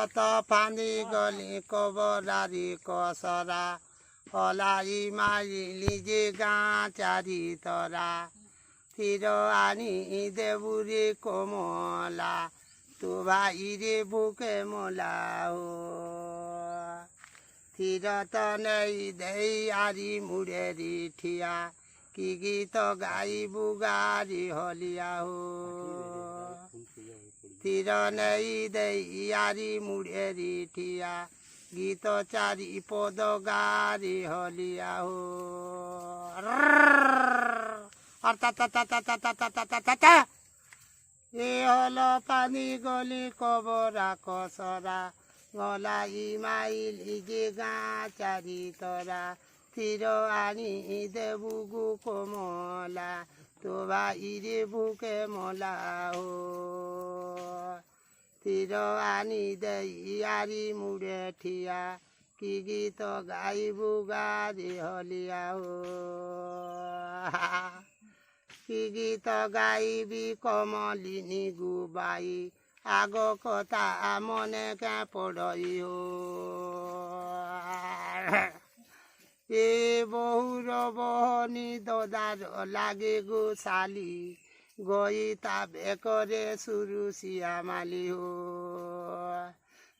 কত পানি গলি কবরারি কসরা হলাই মারিলি যে গাঁচারি তরা তীর আনি দেবুরে কমলা তু ভাইরে বুকে মোলা ও তীরত নেই দেই আরি মুড়েরি ঠিয়া কি গীত গাইবু গারি হলিয়া হো তীর নেই দেই আরি মুড়েরি ঠিয়া গীত চারি পদ গারি হলিয়া হো এ হলো পানি গলি কবরা কসরা গলাই মাইল যে গাঁচারি তরা তীর আনি দেবু গু কমলা তো ভাইরে বুকে মোলা হো তীর আনি দেই আরি মুড়ে ঠিয়া কি গীত গাইবু গারি হলিয়া হো কি গীত গাইবি কমলিনী গুবাই আগ কথা মনে কে পড়ই হো এ বহুর বহনি দদার লাগে গো শালি গই তা বেকরে সুরু শিয়ামালি হো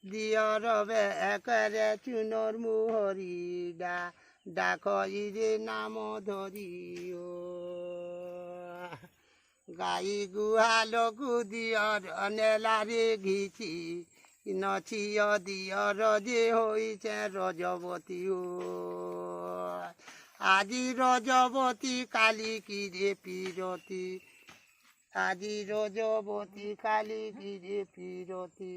দিয়র বেকরে চুনর মুহরি ডাকইরে নাম ধরি ও গাই গুহালকু দিয়র নেলারে ঘিচি নছিয় দিয়র যে হইছে রজবতী ও আজি রজবতী কালী কিরে পিরতি আজি রজবতী কালী কিরে পিরতি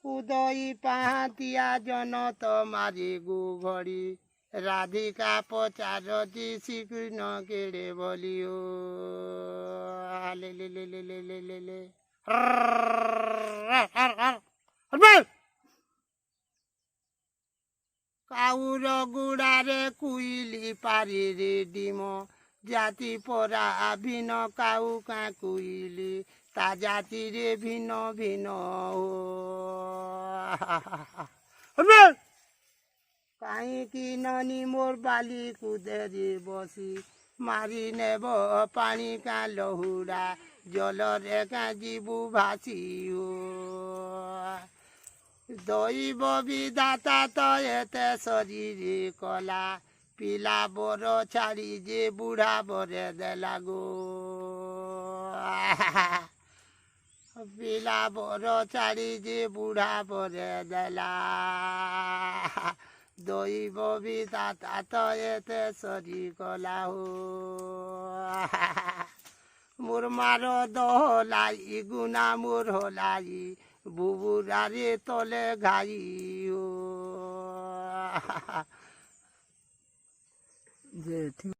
উদয়ী পাহাতিয়া জন তোমারি গু ঘড়ি রাধিকা পচারতি শ্রীকৃষ্ণ কেড়ে বলিও লে লে লে লে লে লে লে কাউর গুড়ারে কুইলি পারি রে ডিম জাতি পরা ভিন্ন কাউ কা কুইলি তা জাতিরে ভিন্ন ভিন্ন কাহিঁকি ননি মোর বালি কুদেরি বসি মারি নেব পানি কা লহুরা জলরে কা জীবু ভাসি ও দৈব বিধাতা তো এতে শরীরে কলা পিলা বড় ছাড়ি যে বুড়া বরে দেলা গো পিলা বড় ছাড়ি যে বুড়া বরে দেলা দৈব বিধাতা তো এতে শরী কলা হো মোর মার দহলাই গুনা মোর হলাই বুবুরারে তলে ঘাই ও